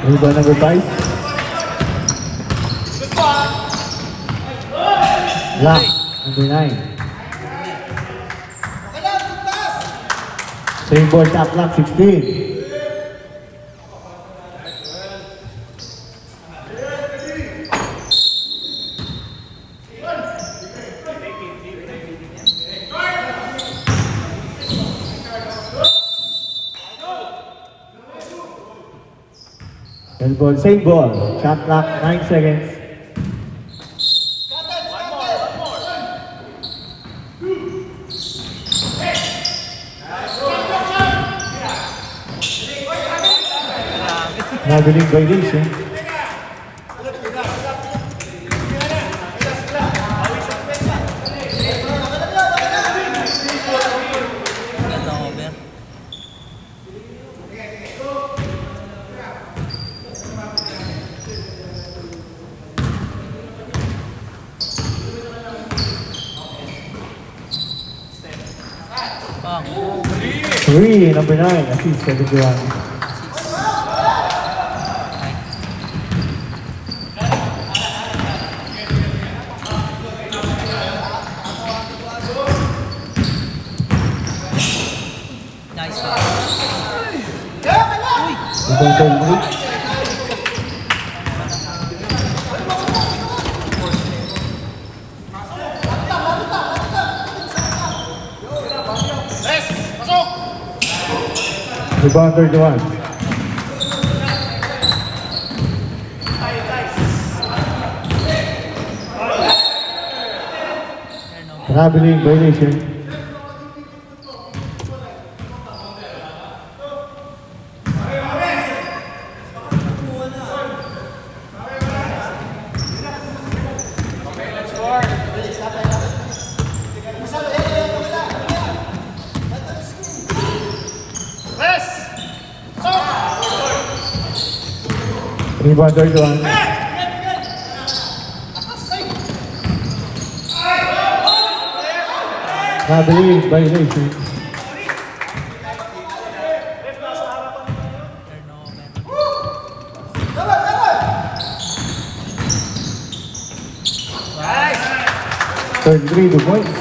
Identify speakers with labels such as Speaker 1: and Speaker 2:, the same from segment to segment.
Speaker 1: Rebound number 5. Lock number 9. Same ball, top lock 16. Same ball, same ball. Shot clock, 9 seconds. Nabiling violation. Three, number 9, assist 71. Rebound 31. Traveling violation. Rebound 31. Traveling violation. Third 2 points.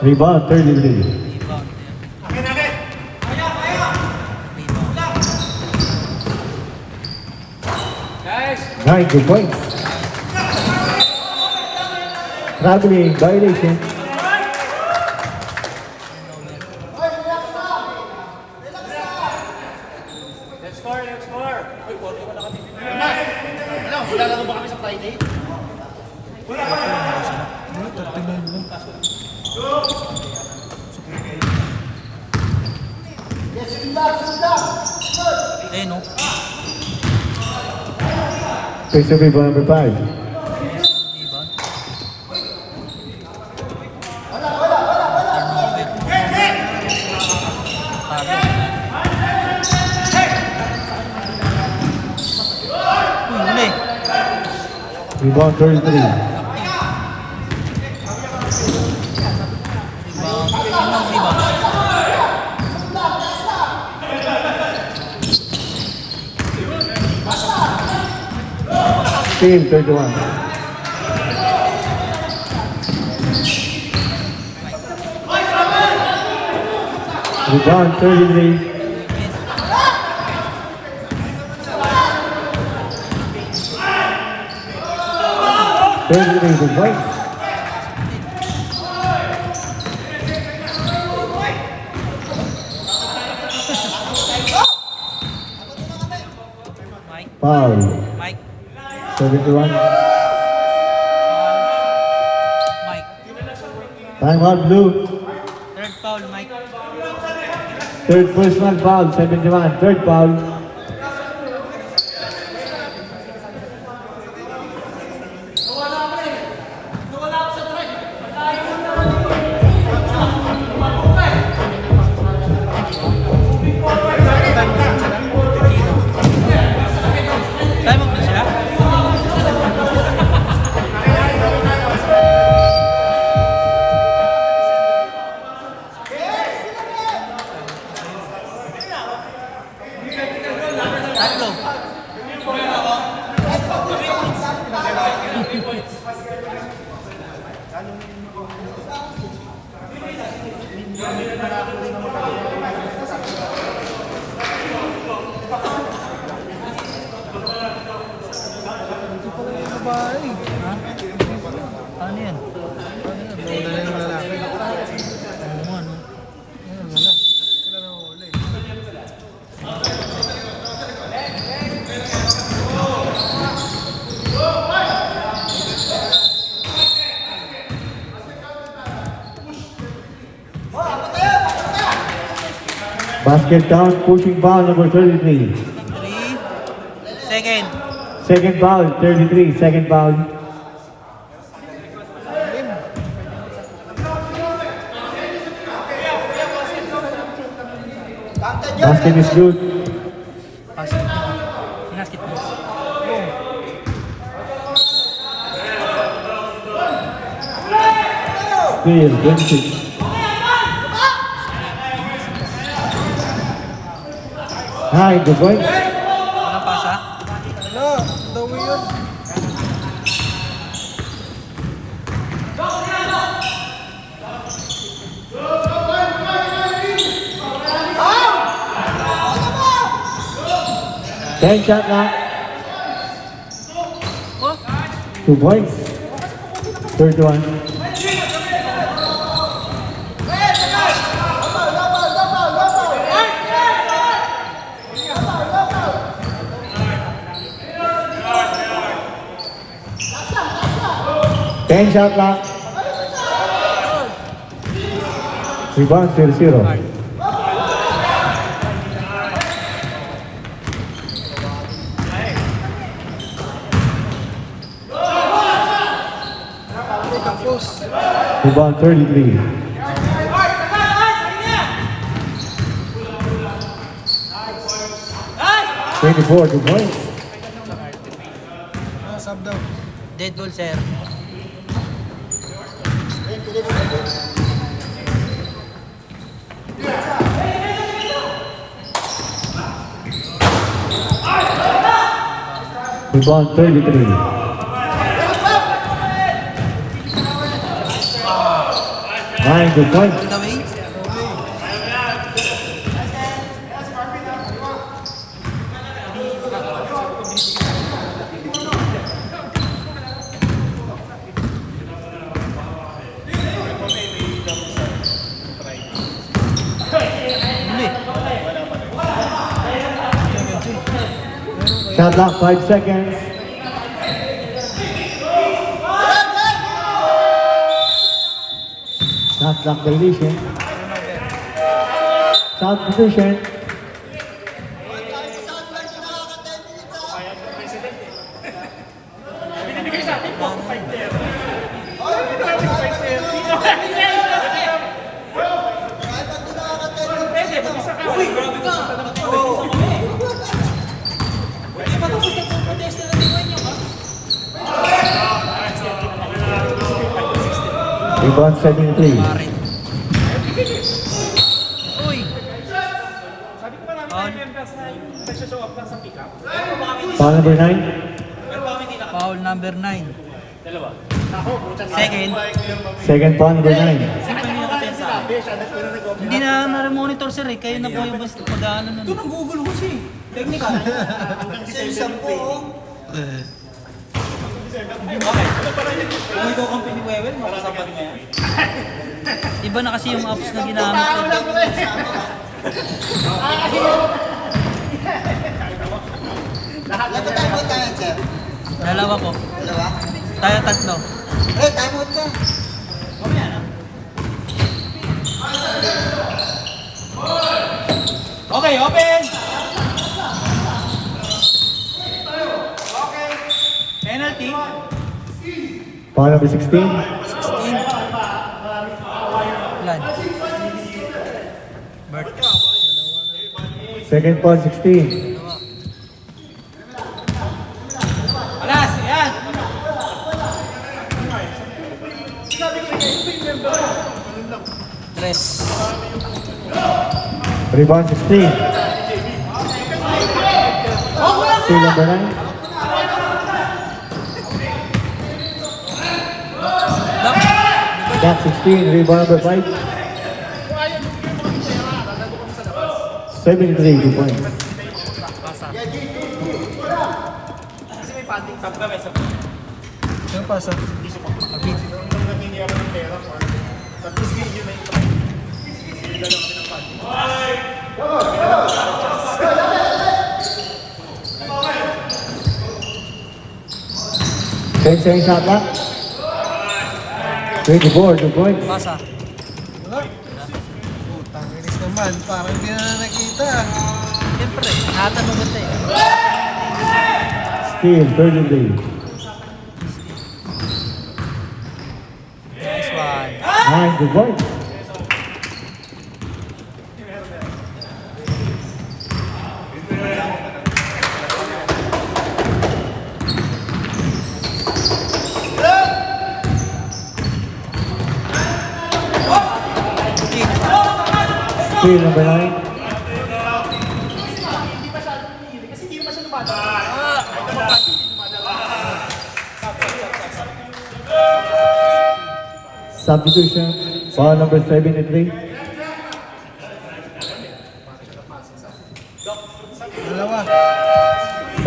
Speaker 1: Rebound 33. 9 2 points. Traveling violation.
Speaker 2: Let's score. Uy, 40 ka nakatipid. Ano, maglalaro ba kami sa Friday? Wala pa.
Speaker 3: Eh, no?
Speaker 1: Face of rebound number 5. Rebound 33. Team 31. Rebound 33. The points. Foul.
Speaker 3: Mike.
Speaker 1: 71.
Speaker 3: Mike.
Speaker 1: Time out blue.
Speaker 3: Third foul, Mike.
Speaker 1: Third personal foul, 71. Third foul.
Speaker 3: Time up na sila?
Speaker 4: Babae.
Speaker 3: Ano yan?
Speaker 4: Wala na yung lalaki.
Speaker 3: Oo nga, no?
Speaker 4: Wala. Wala na huli.
Speaker 1: Basket count, pushing foul number 33.
Speaker 3: 3. Second.
Speaker 1: Second foul, 33. Second foul. Basket is good.
Speaker 3: Sinasket mo.
Speaker 1: Steal, 26. High, the points.
Speaker 3: Walang pasa?
Speaker 4: Wala. Dawi yun.
Speaker 1: Ten shot clock. 2 points. Third one. Ten shot clock. Rebound 0-0. Rebound 33. Twenty-four, 2 points.
Speaker 4: Sub down.
Speaker 3: Dead ball, sir.
Speaker 1: Rebound 33. Nine, 2 points.
Speaker 3: On the way. Hindi.
Speaker 1: Shot clock 5 seconds. Shot clock deletion. Shot position. Rebound setting 3.
Speaker 3: Parin. Uy! Foul.
Speaker 1: Foul number 9.
Speaker 3: Foul number 9. Second.
Speaker 1: Second foul number 9.
Speaker 3: Hindi na na-monitor, sir, eh. Kayo na po yung basta pag-ano nun. Ito nang Google ko siya, eh. Technical. Kung ikaw kang piniwewel, makasabat mo yan. Iba na kasi yung apps na ginamit.
Speaker 5: Lahat tayo tayo, sir.
Speaker 3: Dalawa po.
Speaker 5: Dalawa?
Speaker 3: Tayo tatlo.
Speaker 5: Time out ka.
Speaker 3: Okay, open! Penalty.
Speaker 1: Foul number 16.
Speaker 3: 16. Ilan? Bert.
Speaker 1: Second foul 16.
Speaker 3: Alas, yan! Tres.
Speaker 1: Rebound 16. Steal number 9. Got 16, rebound number 5. 73, 2 points.
Speaker 4: Sino pasa?
Speaker 1: Ten seconds shot clock. 24, 2 points.
Speaker 3: Pasa.
Speaker 4: Wala. Putang inis naman. Parang hindi na nakita.
Speaker 3: Siyempre, natanong ko eh.
Speaker 1: Steal, 33.
Speaker 3: Nice one.
Speaker 1: 9, 2 points. Steal number 9. Substitution, foul number 73.
Speaker 4: Dalawa.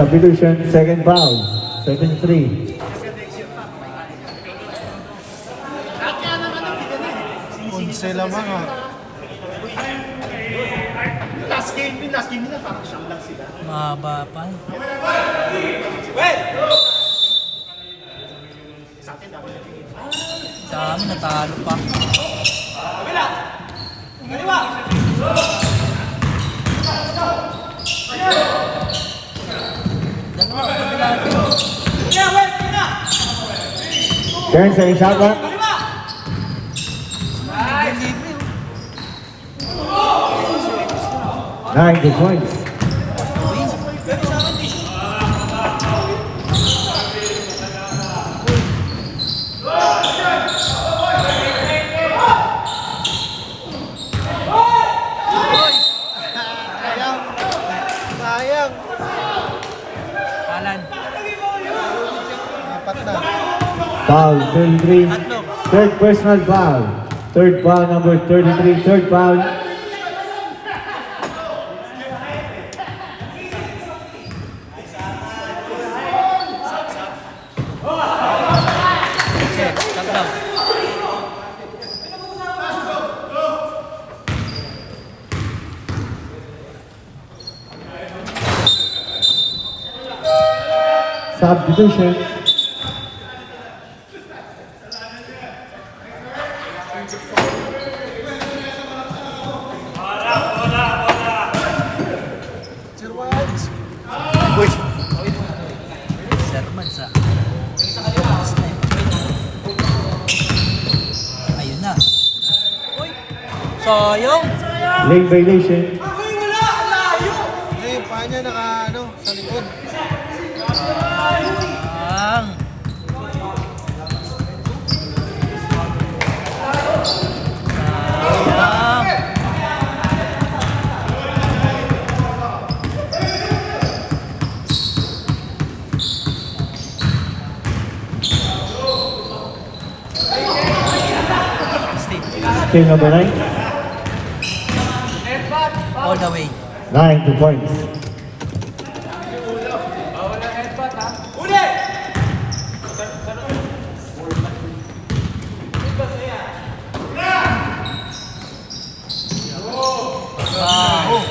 Speaker 1: Substitution, second foul, 73.
Speaker 4: Unse lamang ah.
Speaker 2: Last game nila, parang siyang lang sila.
Speaker 3: Mahaba pa. Sa amin, natalo pa. Dalawa, kabila.
Speaker 1: 10 seconds shot clock. Nine, 2 points.
Speaker 4: Sayang.
Speaker 3: Alan.
Speaker 4: Apat na.
Speaker 1: Foul, 33.
Speaker 3: Tatlo.
Speaker 1: Third personal foul. Third foul number 33. Third foul.
Speaker 3: Shut down.
Speaker 1: Substitution.
Speaker 4: Sir Watch.
Speaker 3: Sermon sa... Ayun na. Uy! Sayang!
Speaker 1: Late violation.
Speaker 4: Hindi, yung paa niya naka ano, sa likod.
Speaker 3: Sayang! Sayang!
Speaker 1: Steal number 9.
Speaker 3: All the way.
Speaker 1: 9, 2 points.
Speaker 3: Wow!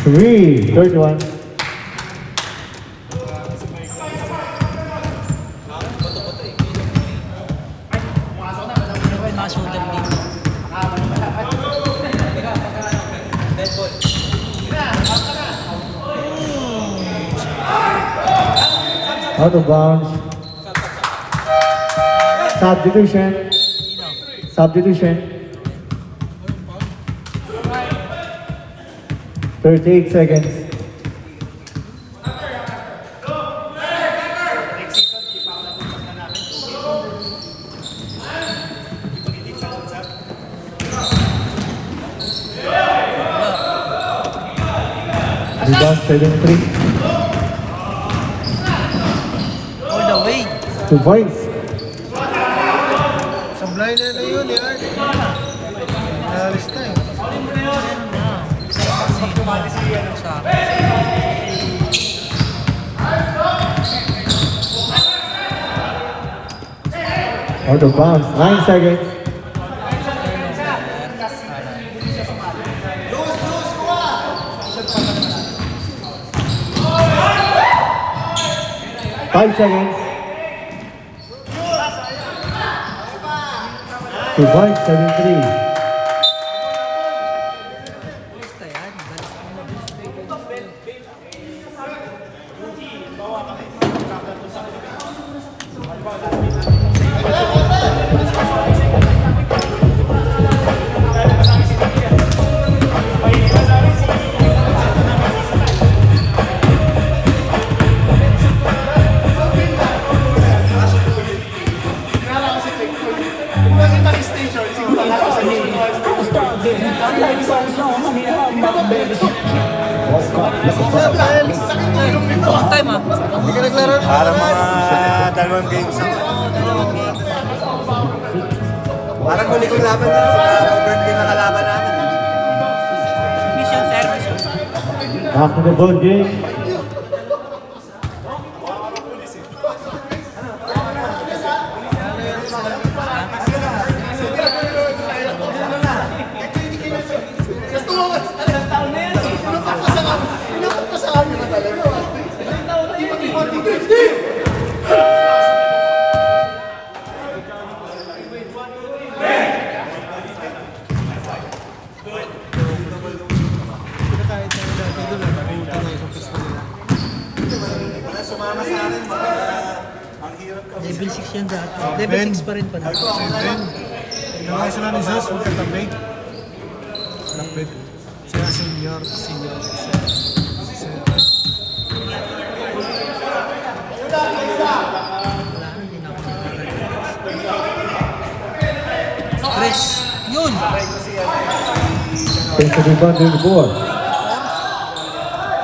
Speaker 1: 3, 31.
Speaker 3: Mga shoulder dito.
Speaker 1: Out of bounds. Substitution.
Speaker 3: Sino?
Speaker 1: Substitution. 38 seconds. Rebound 73.
Speaker 3: All the way.
Speaker 1: 2 points.
Speaker 4: Sa Kulay na na yun, eh, Art. Inalis na eh.
Speaker 3: Sa akin.
Speaker 1: Out of bounds. 9 seconds. Five seconds. 2 points, 7-3.
Speaker 3: Basta yan. Long time ah.
Speaker 4: Hindi ka naglaro ng
Speaker 2: Para mga dalawang games ang parang huli kong laban din sa birthday na kalaban namin.
Speaker 3: Mission service yun.
Speaker 1: Back to the ball game.
Speaker 4: kahit sa nila. Ito doon, nakakuta na yung pwesto nila.
Speaker 2: Sumama sa akin, ang hirap ka.
Speaker 3: Level 6 yan dati. Level 6 pa rin pa na.
Speaker 4: Then, nangay sila ni Zeus, magkatabi. Lapit. Siya senior.
Speaker 3: Chris, yun!
Speaker 1: Takes the rebound to the board.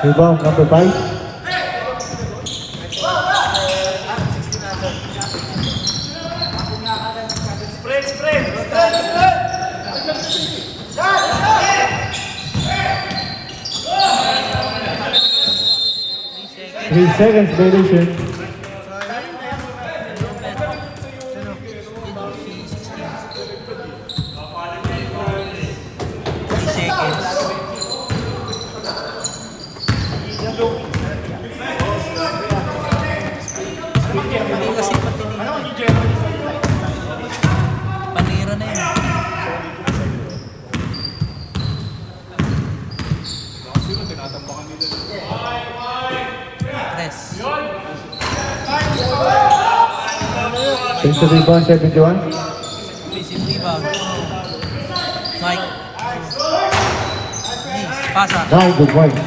Speaker 1: Rebound number 5. Three seconds, violation.
Speaker 3: Hindi kasi patinig. Panira na yun. Press.
Speaker 1: Takes the rebound, 71.
Speaker 3: Basic rebound. Mike. Nice. Pasa.
Speaker 1: 9 good points.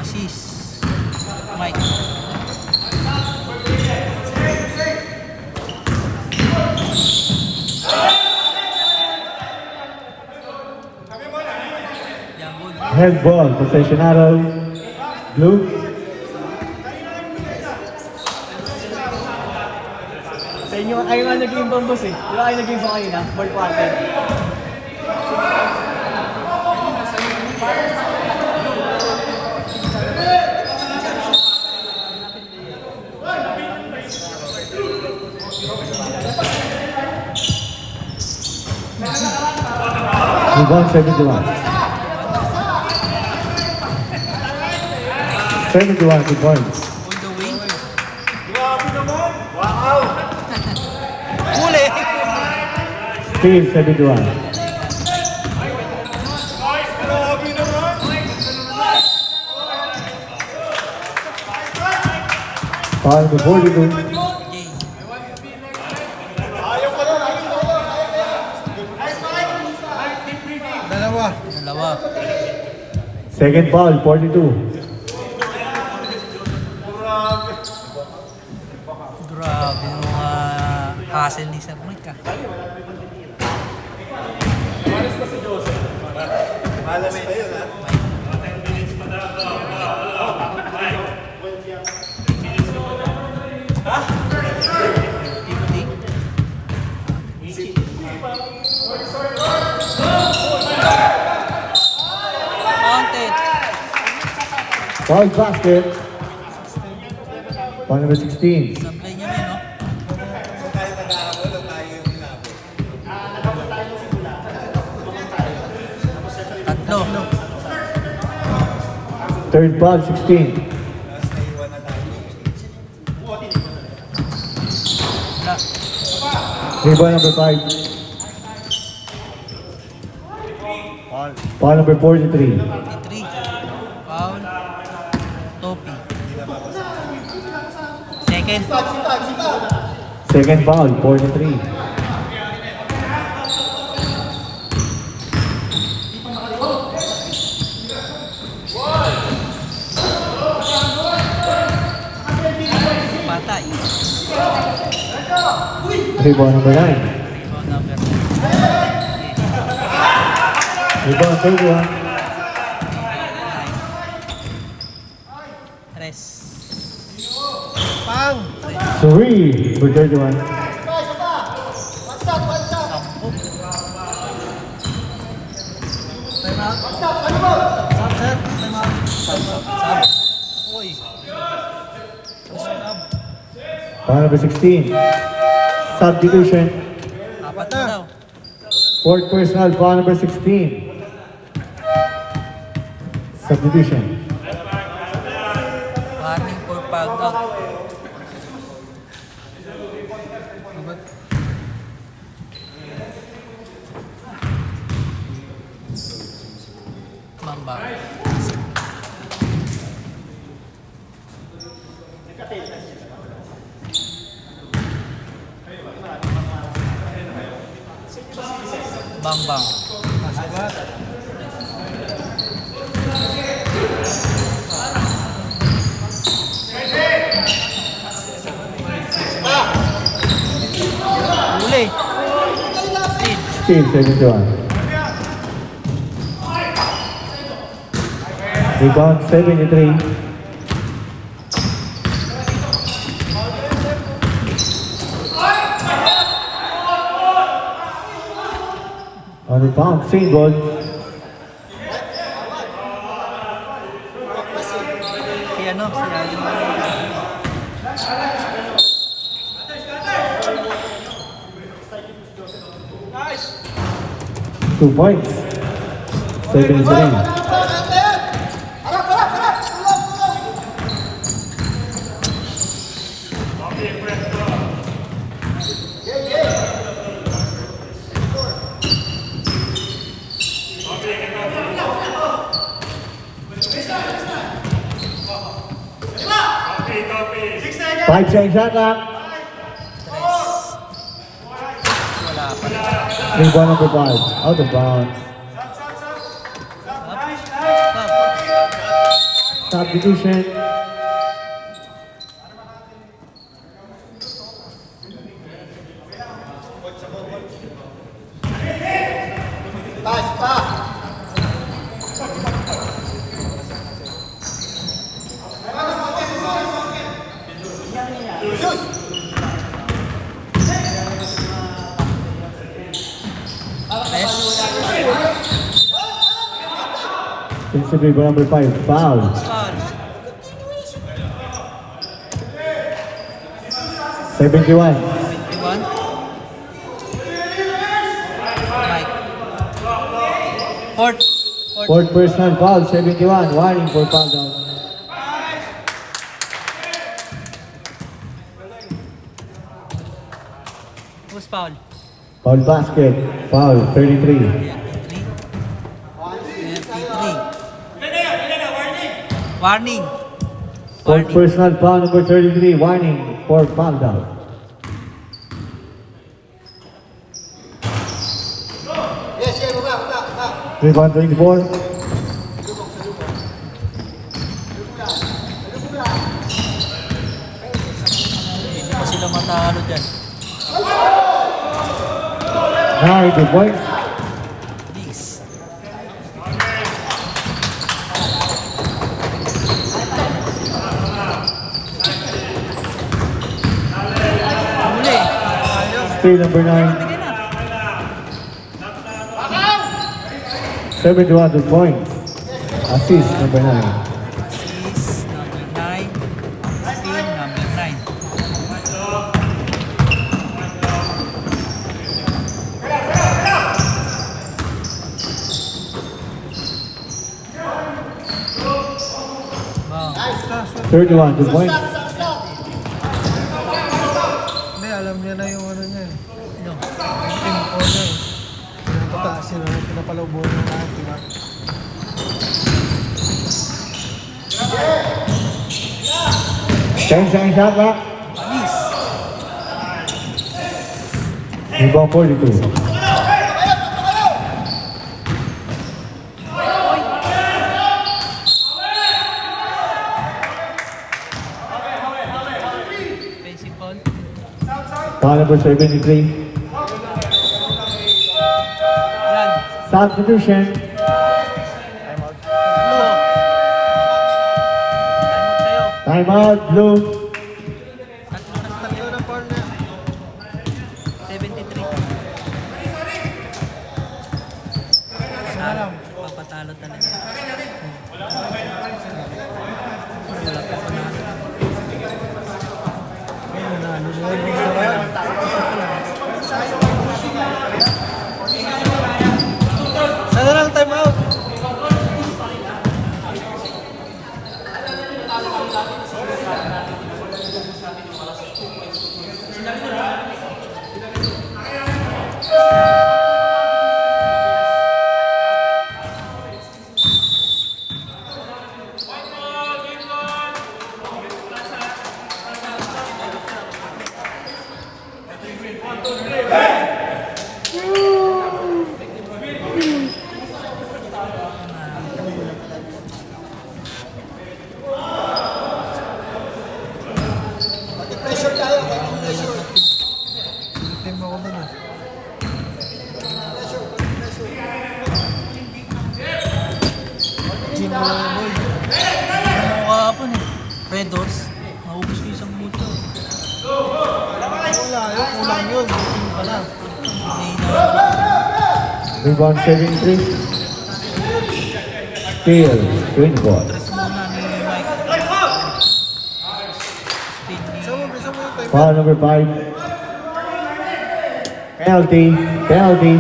Speaker 3: Assist. Mike. Yan, ball.
Speaker 1: Head ball, possession arrow. Blue.
Speaker 6: Sa inyo, kayo nga nag-game bang boss eh. Wala kayo nag-game bang kanina? Ball quarter.
Speaker 1: Rebound, 71. 71 good points.
Speaker 3: On the wing. Huli!
Speaker 1: Steve, 71. Foul the 42.
Speaker 3: Jay.
Speaker 4: Dalawa.
Speaker 3: Dalawa.
Speaker 1: Second foul, 42.
Speaker 3: Grabe yung mga hassle ni Sir Mike ah.
Speaker 2: Malas pa yun, ha?
Speaker 1: Foul basket. Foul number 16.
Speaker 3: Sablay niya rin, no? Tatlo.
Speaker 1: Third foul, 16.
Speaker 3: Wala.
Speaker 1: Rebound number 5. Foul number 43.
Speaker 3: 53. Foul. Topi. Second.
Speaker 1: Second foul, 43.
Speaker 3: Patay.
Speaker 1: Rebound number 9.
Speaker 3: Rebound number 9.
Speaker 1: Rebound 31.
Speaker 3: Rest.
Speaker 4: Pang!
Speaker 1: 3 for 31.
Speaker 3: Uy.
Speaker 1: Foul number 16. Substitution.
Speaker 3: Apat na daw.
Speaker 1: Fourth personal, foul number 16. Substitution.
Speaker 3: Warning for foul out. Mamba. Bang bang. Uli.
Speaker 1: Steve, 71. Rebound 73. On rebound, same ball.
Speaker 3: Si ano, si Ali.
Speaker 1: 2 points. 73. Five seconds shot clock.
Speaker 3: Wala pa.
Speaker 1: Rebound number 5. Out of bounds. Substitution. Defensive rebound number 5. Foul.
Speaker 3: Foul.
Speaker 1: 71.
Speaker 3: 21. Mike. Fourth.
Speaker 1: Fourth personal foul. 71. Warning for foul down.
Speaker 3: Who's foul?
Speaker 1: Foul basket. Foul. 33.
Speaker 3: 33. Warning.
Speaker 1: Fourth
Speaker 3: Warning.
Speaker 1: personal foul number 33. Warning for foul down. Rebound 24.
Speaker 3: Hindi pa sila matalo dyan.
Speaker 1: Now 2 points.
Speaker 3: Please. Uli.
Speaker 1: Steal number 9.
Speaker 3: Bigyan na.
Speaker 1: 71 points. Assist number 9.
Speaker 3: Sis.
Speaker 1: 31 2 points.
Speaker 4: Hindi, alam niya na yung ano niya eh. Yung team ko niya eh. Pinapataas yun, pinapalabuhan ng lahat, diba?
Speaker 1: Second shot clock. Rebound 42.
Speaker 3: Basic ball.
Speaker 1: Foul number 73.
Speaker 3: Yan.
Speaker 1: Substitution.
Speaker 3: Time out sa'yo.
Speaker 1: Timeout, blue.
Speaker 4: Tatlo na foul niya.
Speaker 3: 73.
Speaker 4: Isa na lang.
Speaker 3: Papatalo talaga.
Speaker 4: Ayun na, ano siya, isa pa lang. Isa na lang, time out.
Speaker 5: Pressure tayo, kaya pressure.
Speaker 4: Team ako dun ah. Gym mo lang boy.
Speaker 3: Ano mo kahapon eh? Red Doors. Naubos ko isang mucho.
Speaker 4: Wala yun, kulang yun. Team pala.
Speaker 3: Hindi na.
Speaker 1: Rebound 73. Steal. Twin ball.
Speaker 3: Tres muna ni Mike. Spin ni...
Speaker 4: Bisa mo yung time out.
Speaker 1: Foul number 5. Penalty. Penalty.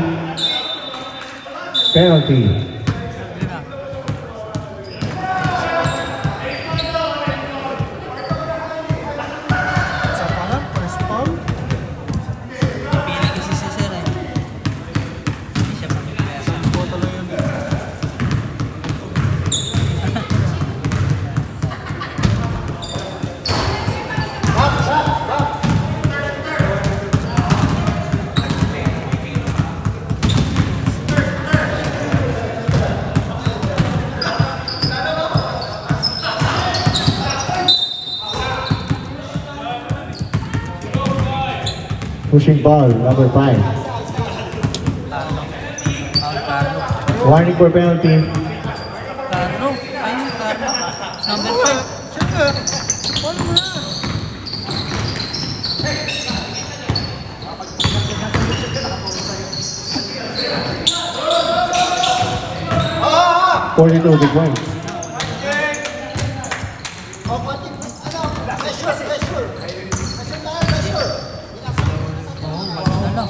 Speaker 1: Penalty.
Speaker 3: Yun na.
Speaker 4: Isa pa lang, first foul.
Speaker 3: Pili kasi si Sir eh. Hindi siya pamilya.
Speaker 4: Boto lang yun.
Speaker 1: Pushing ball number 5.
Speaker 3: Carlo. Carlo.
Speaker 1: Warning for penalty.
Speaker 3: Carlo. Ayun, Carlo. Number 5.
Speaker 4: Siyempre, foul mo na.
Speaker 1: 42 big points.
Speaker 3: Ano?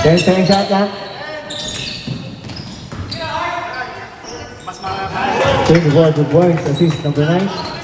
Speaker 1: 10 shot clock. Twin ball 2 points. Assist number 9.